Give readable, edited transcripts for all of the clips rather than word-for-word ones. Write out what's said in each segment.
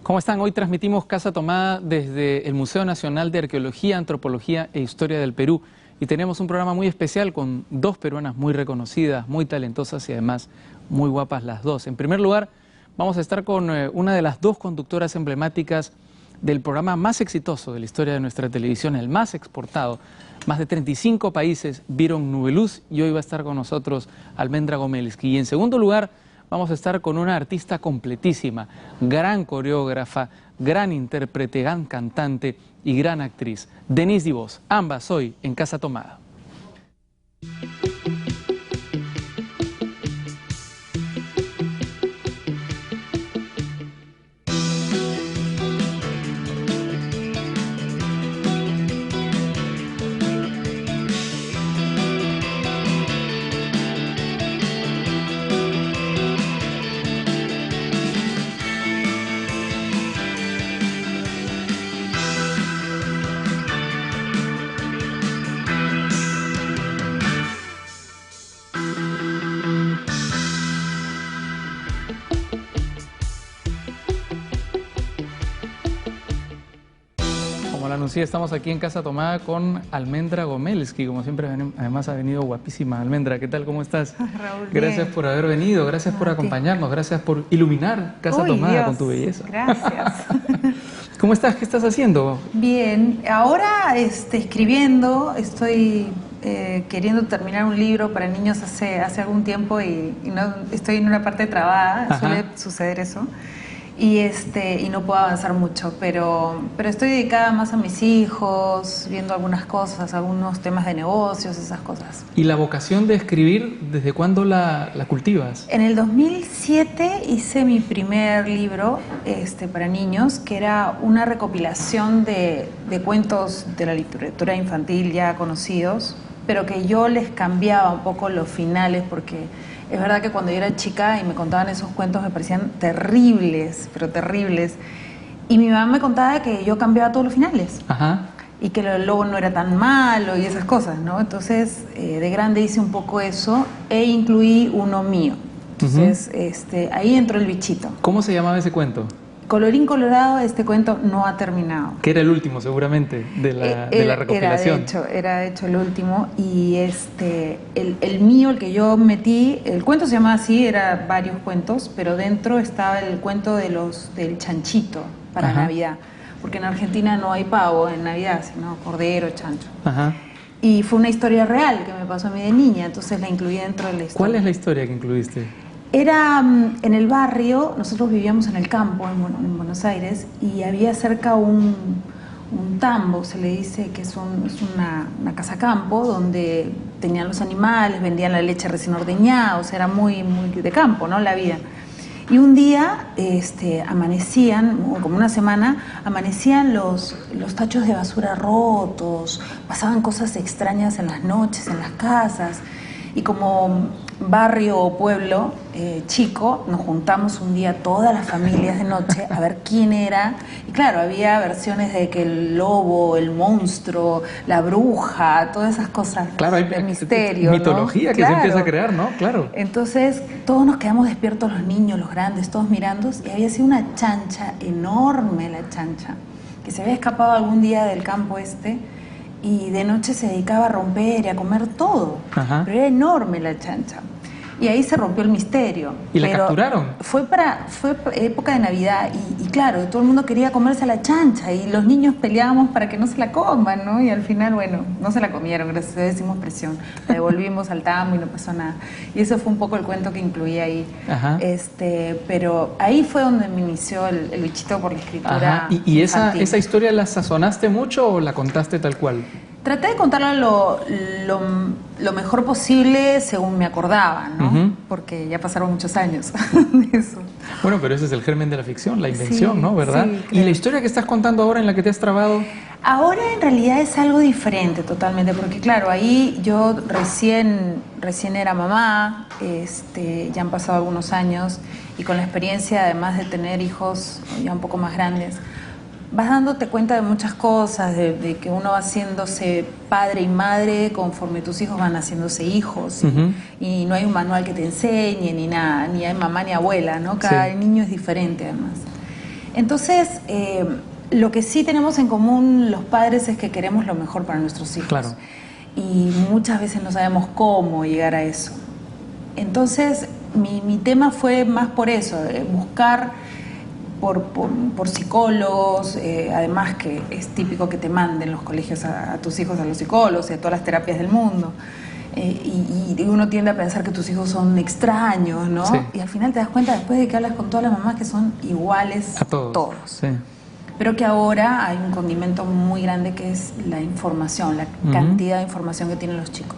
¿Cómo están? Hoy transmitimos Casa Tomada desde el Museo Nacional de Arqueología, Antropología e Historia del Perú. Y tenemos un programa muy especial con dos peruanas muy reconocidas, muy talentosas y además muy guapas las dos. En primer lugar, vamos a estar con una de las dos conductoras emblemáticas del programa más exitoso de la historia de nuestra televisión, el más exportado. Más de 35 países vieron Nubeluz y hoy va a estar con nosotros Almendra Gomelsky. Y en segundo lugar, vamos a estar con una artista completísima, gran coreógrafa, gran intérprete, gran cantante y gran actriz, Denise Dibós. Ambas hoy en Casa Tomada. Sí, estamos aquí en Casa Tomada con Almendra Gomelsky, como siempre, además ha venido guapísima. Almendra, ¿qué tal? ¿Cómo estás? Raúl, gracias por haber venido, gracias por acompañarnos, gracias por iluminar Casa Tomada Dios, con tu belleza. Gracias. ¿Cómo estás? ¿Qué estás haciendo? Bien, ahora escribiendo, estoy queriendo terminar un libro para niños hace algún tiempo y no, estoy en una parte trabada. Ajá. Suele suceder eso. Y no puedo avanzar mucho, pero estoy dedicada más a mis hijos, viendo algunas cosas, algunos temas de negocios, esas cosas. ¿Y la vocación de escribir, desde cuándo la cultivas? En el 2007 hice mi primer libro para niños, que era una recopilación de cuentos de la literatura infantil ya conocidos, pero que yo les cambiaba un poco los finales, porque es verdad que cuando yo era chica y me contaban esos cuentos me parecían terribles, pero terribles. Y mi mamá me contaba que yo cambiaba todos los finales. Ajá. Y que el lobo no era tan malo y esas cosas, ¿no? Entonces, de grande hice un poco eso e incluí uno mío. Entonces, ahí entró el bichito. ¿Cómo se llamaba ese cuento? Colorín colorado, este cuento no ha terminado. Que era el último, seguramente, de la recopilación. Era de hecho el último. Y el mío, el que yo metí, el cuento se llamaba así, era varios cuentos, pero dentro estaba el cuento del chanchito para Ajá. Navidad. Porque en Argentina no hay pavo en Navidad, sino cordero, chancho. Ajá. Y fue una historia real que me pasó a mí de niña, entonces la incluí dentro de la historia. ¿Cuál es la historia que incluiste? Era en el barrio, nosotros vivíamos en el campo, en Buenos Aires, y había cerca un tambo, se le dice que es una casa campo, donde tenían los animales, vendían la leche recién ordeñada, o sea, era muy, muy de campo, ¿no? La vida. Y un día amanecían, como una semana, amanecían los tachos de basura rotos, pasaban cosas extrañas en las noches, en las casas, y como barrio o pueblo chico, nos juntamos un día todas las familias de noche a ver quién era. Y claro, había versiones de que el lobo, el monstruo, la bruja, todas esas cosas. Claro, hay misterio, mitología, ¿no? Que claro. Se empieza a crear, ¿no? Claro. Entonces, todos nos quedamos despiertos, los niños, los grandes, todos mirando, y había sido una chancha, enorme la chancha, que se había escapado algún día del campo y de noche se dedicaba a romper y a comer todo. Ajá. Pero era enorme la chancha. Y ahí se rompió el misterio. ¿Y la capturaron? Fue época de Navidad y claro, todo el mundo quería comerse a la chancha y los niños peleábamos para que no se la coman, ¿no? Y al final, bueno, no se la comieron, gracias a Dios hicimos presión. La devolvimos al tambo y no pasó nada. Y eso fue un poco el cuento que incluí ahí. Ajá. Pero ahí fue donde me inició el bichito por la escritura. Ajá. ¿Y esa historia la sazonaste mucho o la contaste tal cual? Traté de contarla lo mejor posible según me acordaba, ¿no? Uh-huh. Porque ya pasaron muchos años de eso. Bueno, pero ese es el germen de la ficción, la invención, sí, ¿no? ¿Verdad? Sí, claro. ¿Y la historia que estás contando ahora en la que te has trabado? Ahora en realidad es algo diferente totalmente, porque claro, ahí yo recién era mamá, ya han pasado algunos años, y con la experiencia además de tener hijos ya un poco más grandes, vas dándote cuenta de muchas cosas, de que uno va haciéndose padre y madre conforme tus hijos van haciéndose hijos. Y no hay un manual que te enseñe ni nada, ni hay mamá ni abuela, ¿no? Cada niño es diferente además. Entonces, lo que sí tenemos en común los padres es que queremos lo mejor para nuestros hijos. Claro. Y muchas veces no sabemos cómo llegar a eso. Entonces, mi tema fue más por eso, buscar por psicólogos, además que es típico que te manden los colegios a tus hijos a los psicólogos y a todas las terapias del mundo. Y uno tiende a pensar que tus hijos son extraños, ¿no? Sí. Y al final te das cuenta después de que hablas con todas las mamás que son iguales A todos. Sí. Pero que ahora hay un condimento muy grande que es la información, la cantidad de información que tienen los chicos.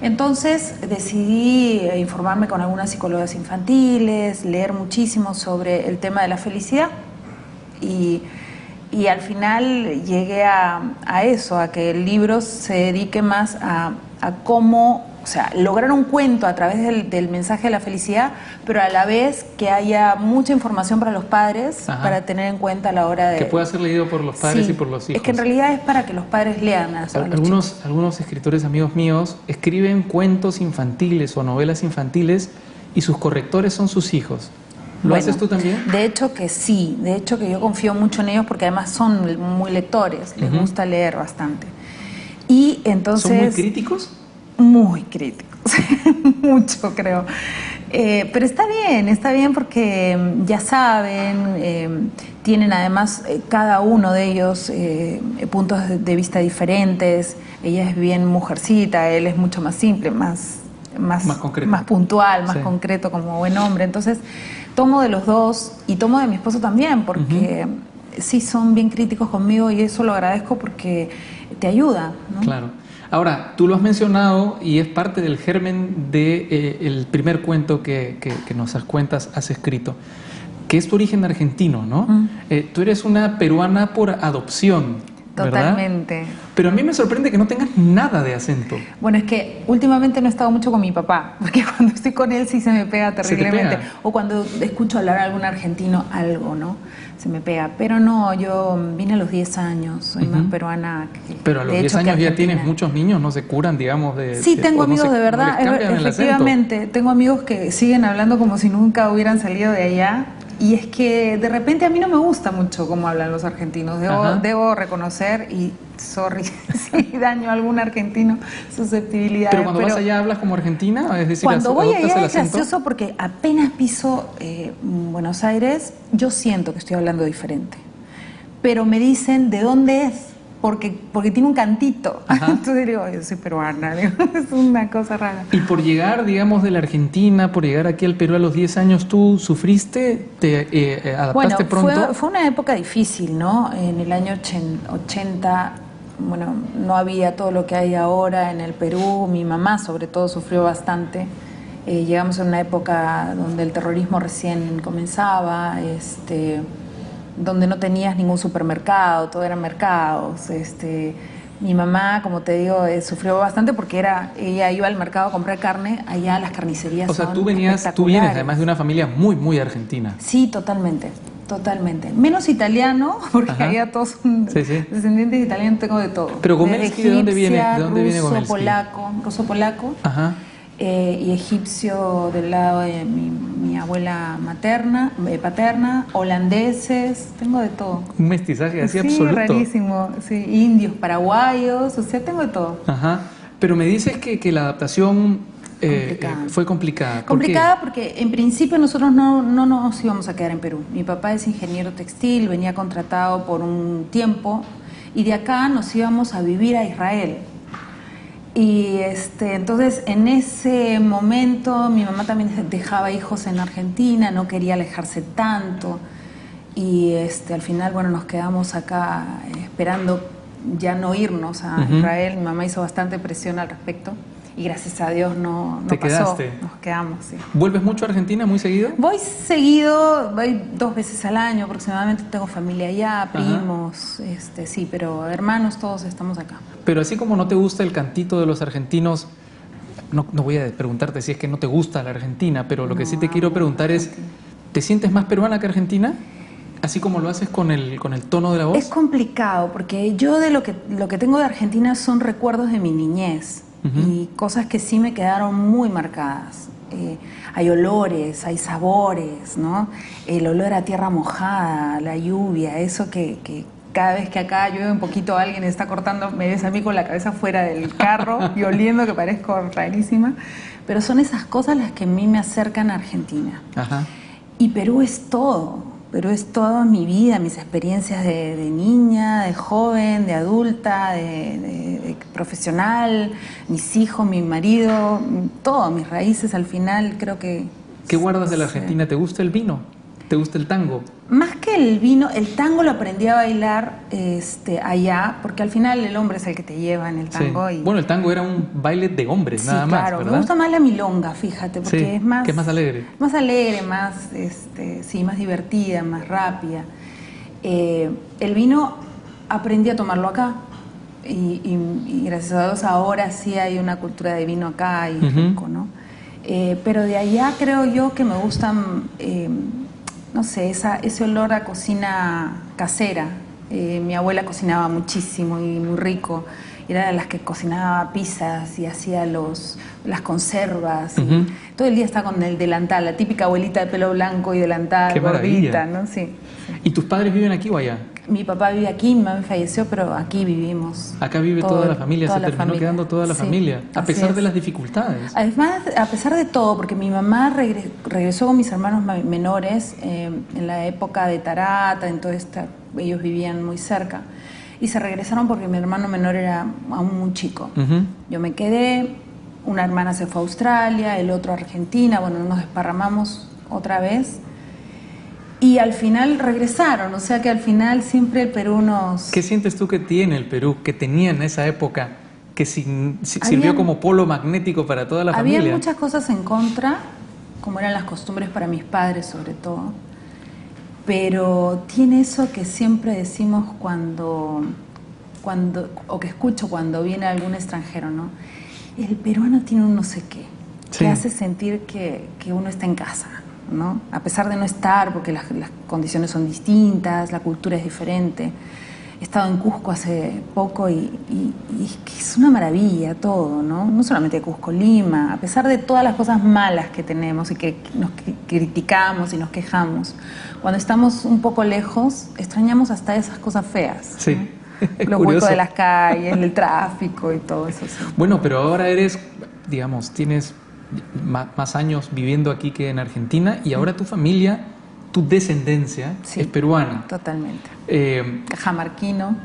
Entonces decidí informarme con algunas psicólogas infantiles, leer muchísimo sobre el tema de la felicidad y al final llegué a eso, a que el libro se dedique más a cómo, o sea, lograr un cuento a través del mensaje de la felicidad, pero a la vez que haya mucha información para los padres, para tener en cuenta a la hora de... Que pueda ser leído por los padres Sí, y por los hijos. es que en realidad es para que los padres lean a los Algunos escritores amigos míos escriben cuentos infantiles o novelas infantiles y sus correctores son sus hijos. ¿Lo haces tú también? De hecho que sí, de hecho que yo confío mucho en ellos porque además son muy lectores, les gusta leer bastante. Y entonces... ¿Son muy críticos? Muy críticos, mucho creo. Pero está bien porque ya saben, tienen además cada uno de ellos puntos de vista diferentes. Ella es bien mujercita, él es mucho más simple, más concreto, más puntual, más concreto como buen hombre. Entonces tomo de los dos y tomo de mi esposo también porque sí son bien críticos conmigo y eso lo agradezco porque te ayuda, ¿no? Claro. Ahora, tú lo has mencionado y es parte del germen del primer cuento que nos has escrito, que es tu origen argentino, ¿no? Tú eres una peruana por adopción, ¿verdad? Totalmente. Pero a mí me sorprende que no tengas nada de acento. Bueno, es que últimamente no he estado mucho con mi papá, porque cuando estoy con él sí se me pega terriblemente. Pega. O cuando escucho hablar a algún argentino algo, ¿no? Se me pega. Pero no, yo vine a los 10 años, soy más peruana que... Pero a los 10 años ya tienes muchos niños, no se curan, digamos, de... Sí, tengo amigos de verdad, efectivamente. Tengo amigos que siguen hablando como si nunca hubieran salido de allá. Y es que de repente a mí no me gusta mucho cómo hablan los argentinos. Debo reconocer, y sorry si daño a algún argentino, susceptibilidad. Pero cuando vas allá hablas como argentina, es decir, cuando voy allá es acento. gracioso porque apenas piso Buenos Aires, yo siento que estoy hablando diferente. Pero me dicen de dónde es. Porque tiene un cantito. Entonces digo, yo soy peruana, digo, es una cosa rara. Y por llegar, digamos, de la Argentina, por llegar aquí al Perú a los 10 años, ¿tú sufriste? ¿Te adaptaste pronto? Fue una época difícil, ¿no? En el año 80, bueno, no había todo lo que hay ahora en el Perú. Mi mamá, sobre todo, sufrió bastante. Llegamos a una época donde el terrorismo recién comenzaba, donde no tenías ningún supermercado, todo eran mercados. Mi mamá, como te digo, sufrió bastante porque ella iba al mercado a comprar carne, allá las carnicerías son espectaculares. Tú vienes además de una familia muy, muy argentina. Sí, totalmente. Menos italiano, porque allá todos son descendientes italianos, tengo de todo. Pero Gomelski, ¿de dónde viene? ¿De dónde viene Gomelski? Ruso polaco. Y egipcio del lado de mi abuela paterna, holandeses, tengo de todo. Un mestizaje así absoluto. Sí, rarísimo, sí, indios, paraguayos, o sea, tengo de todo. Pero me dices que la adaptación fue complicada. Complicada porque en principio nosotros no nos íbamos a quedar en Perú. Mi papá es ingeniero textil, venía contratado por un tiempo y de acá nos íbamos a vivir a Israel. Y entonces en ese momento mi mamá también dejaba hijos en Argentina, no quería alejarse tanto y al final nos quedamos acá esperando ya no irnos a Israel. Mi mamá hizo bastante presión al respecto y gracias a Dios no ¿Te pasó. quedaste? Nos quedamos, sí. ¿Vuelves mucho a Argentina muy seguido? Voy seguido, voy 2 veces al año aproximadamente, tengo familia allá, primos, sí, pero hermanos todos estamos acá. Pero así como no te gusta el cantito de los argentinos, no voy a preguntarte si es que no te gusta la Argentina, pero lo que sí te quiero preguntar es, ¿te sientes más peruana que argentina? Así como lo haces con el tono de la voz. Es complicado porque yo de lo que tengo de Argentina son recuerdos de mi niñez y cosas que sí me quedaron muy marcadas. hay olores, hay sabores, ¿no? El olor a tierra mojada, la lluvia, eso que cada vez que acá llueve un poquito alguien está cortando, me ves a mí con la cabeza fuera del carro y oliendo que parezco rarísima, pero son esas cosas las que a mí me acercan a Argentina. Ajá. Y Perú es todo. Pero es toda mi vida, mis experiencias de niña, de joven, de adulta, de profesional, mis hijos, mi marido, todo, mis raíces al final creo que... ¿Qué guardas de la Argentina? ¿Te gusta el vino? ¿Te gusta el tango? Más que el vino, el tango lo aprendí a bailar allá, porque al final el hombre es el que te lleva en el tango. Sí. Y... Bueno, el tango era un baile de hombres, nada más, claro, ¿verdad? me gusta más la milonga, fíjate, porque sí, es más... que es más alegre. Más alegre, más, sí, más divertida, más rápida. El vino aprendí a tomarlo acá. Y gracias a Dios ahora sí hay una cultura de vino acá y rico, ¿no? Pero de allá creo yo que me gustan... no sé, ese olor a cocina casera. Mi abuela cocinaba muchísimo y muy rico. Era de las que cocinaba pizzas y hacía las conservas. Y todo el día está con el delantal, la típica abuelita de pelo blanco y delantal, ¡qué gordita, maravilla! ¿no? Sí. ¿Y tus padres viven aquí o allá? Mi papá vive aquí, mi mamá falleció, pero aquí vivimos. Acá vive toda la familia, se terminó quedando toda la familia, a pesar de las dificultades. Además, a pesar de todo, porque mi mamá regresó con mis hermanos menores en la época de Tarata, en toda esta, ellos vivían muy cerca, y se regresaron porque mi hermano menor era aún muy chico. Yo me quedé, una hermana se fue a Australia, el otro a Argentina, bueno, nos desparramamos otra vez. Y al final regresaron, o sea que al final siempre el Perú nos... ¿Qué sientes tú que tiene el Perú, que tenía en esa época, que sirvió como polo magnético para toda la familia? Había muchas cosas en contra, como eran las costumbres para mis padres sobre todo, pero tiene eso que siempre decimos cuando o que escucho cuando viene algún extranjero, ¿no? El peruano tiene un no sé qué, que hace sentir que uno está en casa, ¿no? A pesar de no estar, porque las condiciones son distintas, la cultura es diferente. He estado en Cusco hace poco y es que es una maravilla todo, ¿no? No solamente Cusco, Lima, a pesar de todas las cosas malas que tenemos y que nos criticamos y nos quejamos, cuando estamos un poco lejos, extrañamos hasta esas cosas feas. Sí. ¿No? Los huecos de las calles, el tráfico y todo eso. Sí. Bueno, pero ahora eres, digamos, tienes más años viviendo aquí que en Argentina y ahora tu familia, tu descendencia es peruana. Totalmente. Cajamarquino.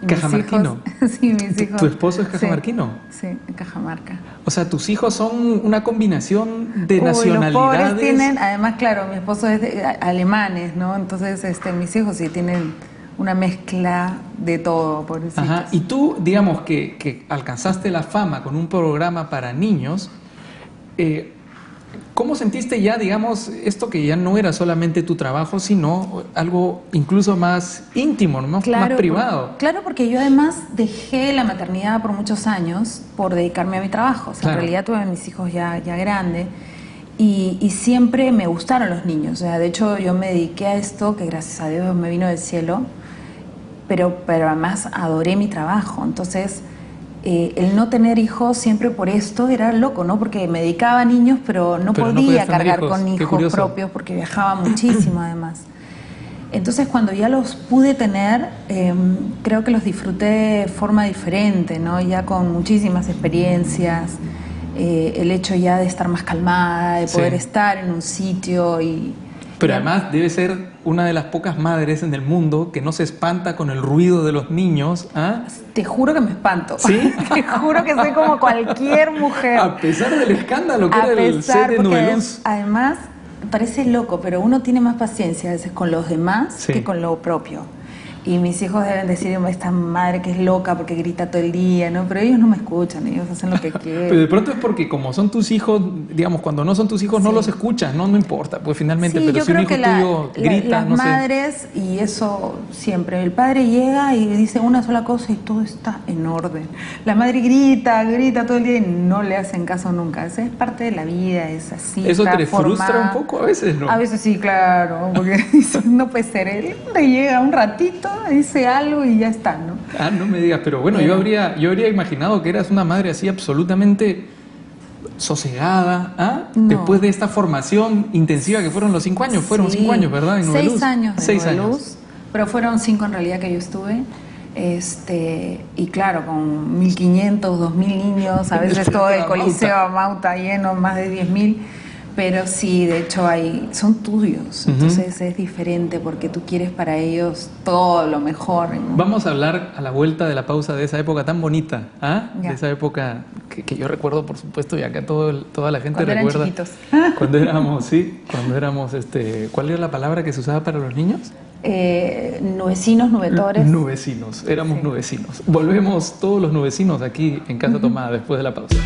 ¿Cajamarquino? Sí, mis hijos. ¿Tu esposo es cajamarquino? Sí, en Cajamarca. O sea, tus hijos son una combinación de nacionalidades. Los pobres tienen, además, claro, mi esposo es de alemanes, ¿no? Entonces, mis hijos sí tienen una mezcla de todo, pobrecitos. Ajá. Y tú, digamos, que alcanzaste la fama con un programa para niños, ¿cómo sentiste ya, digamos, esto que ya no era solamente tu trabajo, sino algo incluso más íntimo, más privado? Claro, porque yo además dejé la maternidad por muchos años por dedicarme a mi trabajo. O sea, en realidad tuve a mis hijos ya grandes y siempre me gustaron los niños. O sea, de hecho, yo me dediqué a esto, que gracias a Dios me vino del cielo, pero además adoré mi trabajo. Entonces... el no tener hijos siempre por esto era loco, ¿no? Porque me dedicaba a niños, pero no podía cargar con hijos propios porque viajaba muchísimo además. Entonces cuando ya los pude tener, creo que los disfruté de forma diferente, ¿no? Ya con muchísimas experiencias, el hecho ya de estar más calmada, de poder estar en un sitio y... Pero además debe ser una de las pocas madres en el mundo que no se espanta con el ruido de los niños. ¿Ah? Te juro que me espanto. ¿Sí? Te juro que soy como cualquier mujer. A pesar del escándalo que era el set de Nubeluz. Además, parece loco, pero uno tiene más paciencia a veces con los demás que con lo propio. Y mis hijos deben decir, esta madre que es loca porque grita todo el día, ¿no? Pero ellos no me escuchan, ellos hacen lo que quieren. Pero de pronto es porque como son tus hijos, digamos, cuando no son tus hijos no los escuchas, no importa, pues finalmente, pero si un hijo tuyo grita, las madres, y eso siempre, el padre llega y dice una sola cosa y todo está en orden. La madre grita todo el día y no le hacen caso nunca. Esa es parte de la vida, es así. ¿Eso te frustra un poco a veces, no? A veces sí, claro, porque no puede ser. Él le llega un ratito, dice algo y ya está, ¿no? Ah, no me digas, pero bueno, yo habría imaginado que eras una madre así absolutamente sosegada, ¿ah? No. Después de esta formación intensiva que fueron los 5 años, fueron 5 años, ¿verdad? En Nubeluz. 6 años de 6 Nubeluz, años. pero fueron 5 en realidad que yo estuve. Y claro, con 1.500, 2.000 niños, a veces todo el Coliseo Amauta lleno, más de 10.000. Pero sí, de hecho son tuyos, entonces es diferente porque tú quieres para ellos todo lo mejor, ¿no? Vamos a hablar a la vuelta de la pausa de esa época tan bonita, ¿ah? Ya. De esa época que yo recuerdo, por supuesto, y acá toda la gente Cuando eran recuerda. chiquitos. Cuando éramos, sí, cuando éramos, ¿cuál era la palabra que se usaba para los niños? Nubecinos, nubetores. Nubecinos, éramos Sí. nubecinos. Volvemos todos los nubecinos aquí en Casa Tomada después de la pausa.